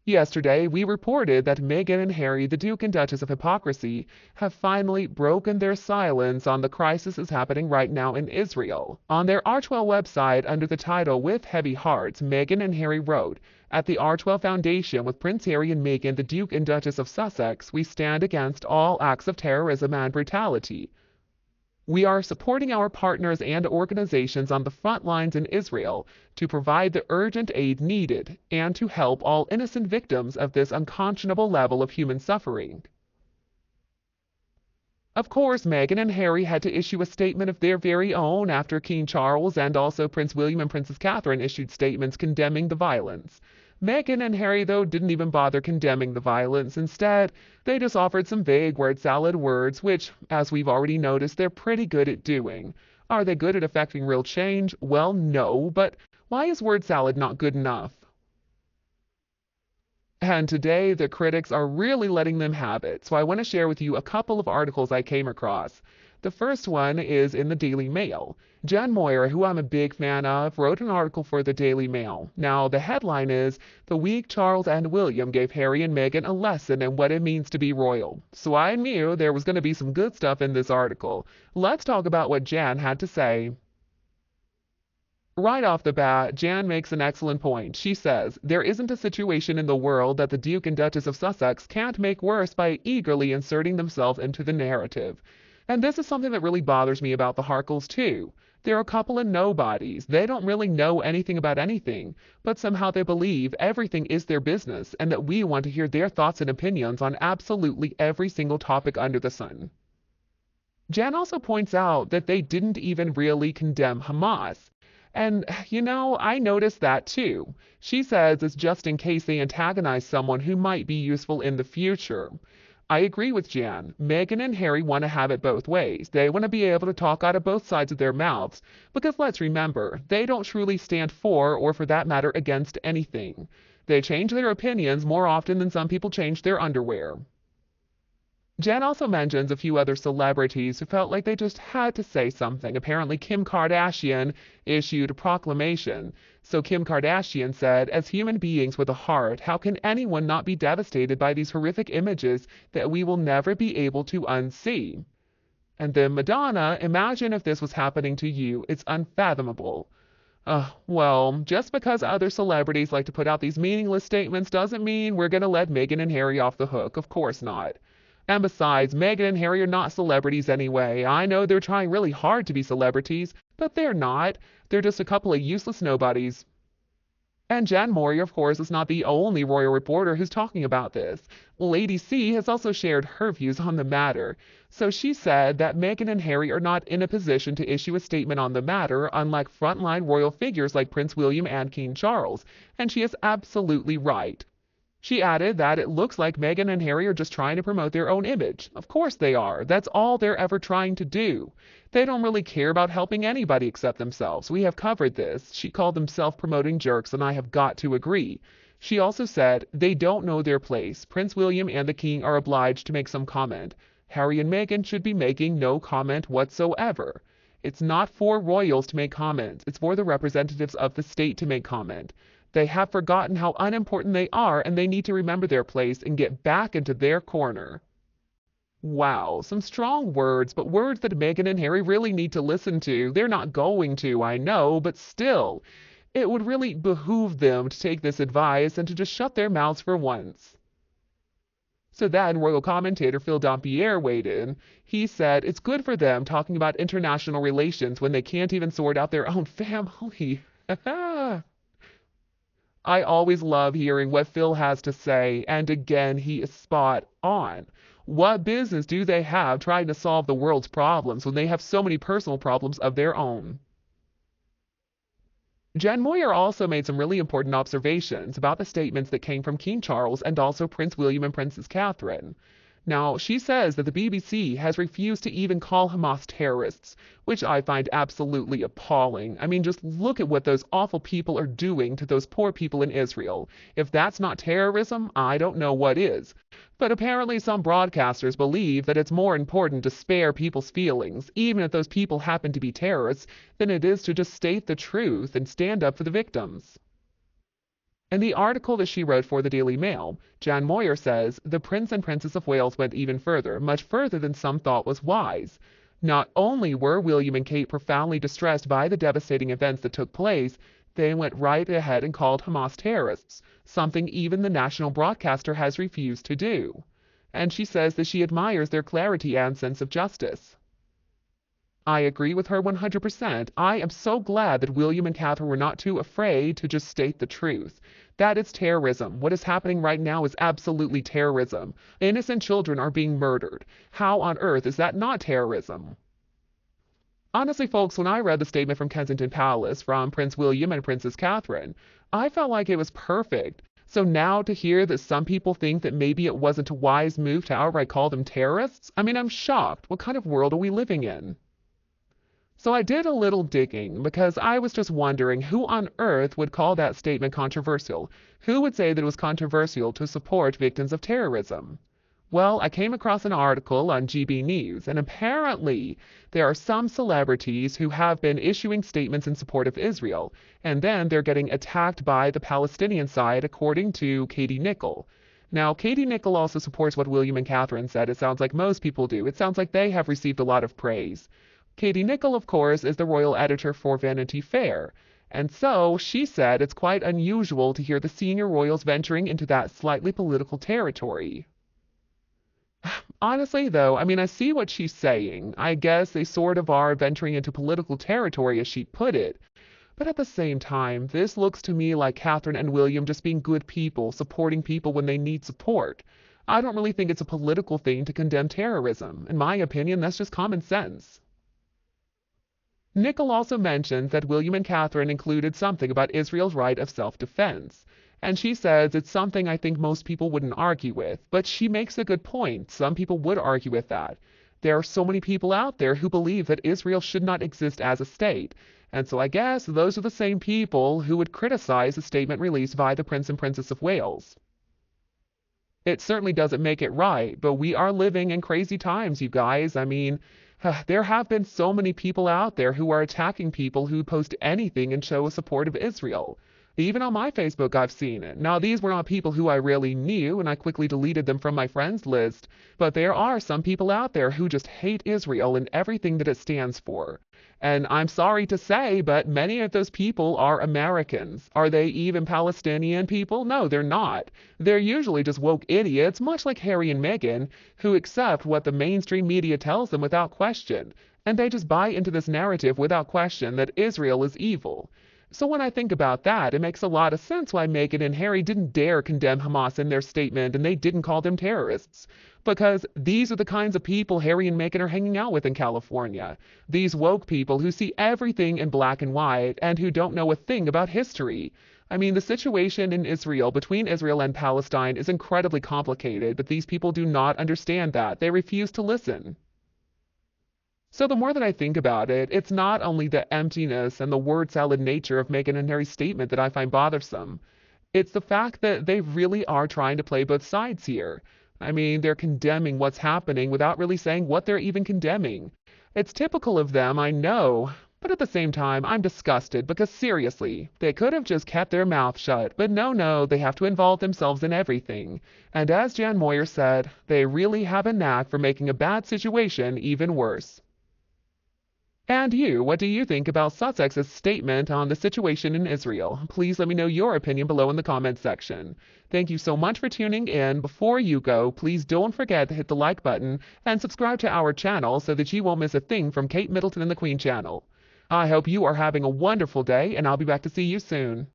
Yesterday, we reported that Meghan and Harry, the Duke and Duchess of Hypocrisy, have finally broken their silence on the crisis is happening right now in Israel. On their Archwell website, under the title With Heavy Hearts, Meghan and Harry wrote, "At the Archwell Foundation, with Prince Harry and Meghan, the Duke and Duchess of Sussex, we stand against all acts of terrorism and brutality. We are supporting our partners and organizations on the front lines in Israel to provide the urgent aid needed and to help all innocent victims of this unconscionable level of human suffering." Of course, Meghan and Harry had to issue a statement of their very own after King Charles and also Prince William and Princess Catherine issued statements condemning the violence. Meghan and Harry, though, didn't even bother condemning the violence. Instead, they just offered some vague word salad words, which, as we've already noticed, they're pretty good at doing. Are they good at affecting real change? Well, no, but why is word salad not good enough? And today, the critics are really letting them have it, so I want to share with you a couple of articles I came across. The first one is in the Daily Mail. Jen Moyer, who I'm a big fan of, wrote an article for the Daily Mail. Now, the headline is, "The week Charles and William gave Harry and Meghan a lesson in what it means to be royal." So I knew there was going to be some good stuff in this article. Let's talk about what Jan had to say. Right off the bat, Jan makes an excellent point. She says, "There isn't a situation in the world that the Duke and Duchess of Sussex can't make worse by eagerly inserting themselves into the narrative." And this is something that really bothers me about the Harkles, too. They're a couple of nobodies. They don't really know anything about anything, but somehow they believe everything is their business and that we want to hear their thoughts and opinions on absolutely every single topic under the sun. Jan also points out that they didn't even really condemn Hamas. And, I noticed that too. She says it's just in case they antagonize someone who might be useful in the future. I agree with Jan. Meghan and Harry want to have it both ways. They want to be able to talk out of both sides of their mouths. Because let's remember, they don't truly stand for, or for that matter, against anything. They change their opinions more often than some people change their underwear. Jen also mentions a few other celebrities who felt like they just had to say something. Apparently, Kim Kardashian issued a proclamation. So Kim Kardashian said, "As human beings with a heart, how can anyone not be devastated by these horrific images that we will never be able to unsee?" And then Madonna, "Imagine if this was happening to you. It's unfathomable." Well, just because other celebrities like to put out these meaningless statements doesn't mean we're going to let Meghan and Harry off the hook. Of course not. And besides, Meghan and Harry are not celebrities anyway. I know they're trying really hard to be celebrities, but they're not. They're just a couple of useless nobodies. And Jan Moyer, of course, is not the only royal reporter who's talking about this. Lady C has also shared her views on the matter. So she said that Meghan and Harry are not in a position to issue a statement on the matter, unlike frontline royal figures like Prince William and King Charles. And she is absolutely right. She added that it looks like Meghan and Harry are just trying to promote their own image. Of course they are. That's all they're ever trying to do. They don't really care about helping anybody except themselves. We have covered this. She called them self-promoting jerks, and I have got to agree. She also said they don't know their place. Prince William and the King are obliged to make some comment. Harry and Meghan should be making no comment whatsoever. It's not for royals to make comments. It's for the representatives of the state to make comment. They have forgotten how unimportant they are, and they need to remember their place and get back into their corner. Wow, some strong words, but words that Meghan and Harry really need to listen to. They're not going to, I know, but still, it would really behoove them to take this advice and to just shut their mouths for once. So then royal commentator Phil Dampierre weighed in. He said it's good for them talking about international relations when they can't even sort out their own family. I always love hearing what Phil has to say, and again, he is spot on. What business do they have trying to solve the world's problems when they have so many personal problems of their own? Jen Moyer also made some really important observations about the statements that came from King Charles and also Prince William and Princess Catherine. Now, she says that the BBC has refused to even call Hamas terrorists, which I find absolutely appalling. I mean, just look at what those awful people are doing to those poor people in Israel. If that's not terrorism, I don't know what is. But apparently some broadcasters believe that it's more important to spare people's feelings, even if those people happen to be terrorists, than it is to just state the truth and stand up for the victims. In the article that she wrote for the Daily Mail, Jan Moyer says the Prince and Princess of Wales went even further, much further than some thought was wise. Not only were William and Kate profoundly distressed by the devastating events that took place, they went right ahead and called Hamas terrorists, something even the national broadcaster has refused to do. And she says that she admires their clarity and sense of justice. I agree with her 100%. I am so glad that William and Catherine were not too afraid to just state the truth. That is terrorism. What is happening right now is absolutely terrorism. Innocent children are being murdered. How on earth is that not terrorism? Honestly, folks, when I read the statement from Kensington Palace from Prince William and Princess Catherine, I felt like it was perfect. So now to hear that some people think that maybe it wasn't a wise move to outright call them terrorists, I mean, I'm shocked. What kind of world are we living in? So I did a little digging because I was just wondering who on earth would call that statement controversial? Who would say that it was controversial to support victims of terrorism? Well, I came across an article on GB News, and apparently there are some celebrities who have been issuing statements in support of Israel, and then they're getting attacked by the Palestinian side, according to Katie Nicholl. Now, Katie Nicholl also supports what William and Catherine said. It sounds like most people do. It sounds like they have received a lot of praise. Katie Nicholl, of course, is the royal editor for Vanity Fair, and so she said it's quite unusual to hear the senior royals venturing into that slightly political territory. Honestly, though, I mean, I see what she's saying. I guess they sort of are venturing into political territory, as she put it. But at the same time, this looks to me like Catherine and William just being good people, supporting people when they need support. I don't really think it's a political thing to condemn terrorism. In my opinion, that's just common sense. Nicholl also mentions that William and Catherine included something about Israel's right of self-defense. And she says it's something I think most people wouldn't argue with, but she makes a good point. Some people would argue with that. There are so many people out there who believe that Israel should not exist as a state. And so I guess those are the same people who would criticize the statement released by the Prince and Princess of Wales. It certainly doesn't make it right, but we are living in crazy times, you guys. I mean, there have been so many people out there who are attacking people who post anything and show a support of Israel. Even on my Facebook, I've seen it. Now, these were not people who I really knew, and I quickly deleted them from my friends list, but there are some people out there who just hate Israel and everything that it stands for. And I'm sorry to say, but many of those people are Americans. Are they even Palestinian people? No, they're not. They're usually just woke idiots, much like Harry and Meghan, who accept what the mainstream media tells them without question. And they just buy into this narrative without question that Israel is evil. So when I think about that, it makes a lot of sense why Meghan and Harry didn't dare condemn Hamas in their statement and they didn't call them terrorists. Because these are the kinds of people Harry and Meghan are hanging out with in California. These woke people who see everything in black and white and who don't know a thing about history. I mean, the situation in Israel, between Israel and Palestine, is incredibly complicated, but these people do not understand that. They refuse to listen. So the more that I think about it, it's not only the emptiness and the word salad nature of Meghan and Harry's statement that I find bothersome. It's the fact that they really are trying to play both sides here. I mean, they're condemning what's happening without really saying what they're even condemning. It's typical of them, I know, but at the same time, I'm disgusted because seriously, they could have just kept their mouth shut, but no, they have to involve themselves in everything. And as Jan Moyer said, they really have a knack for making a bad situation even worse. And you, what do you think about Sussex's statement on the situation in Israel? Please let me know your opinion below in the comments section. Thank you so much for tuning in. Before you go, please don't forget to hit the like button and subscribe to our channel so that you won't miss a thing from Kate Middleton and the Queen channel. I hope you are having a wonderful day, and I'll be back to see you soon.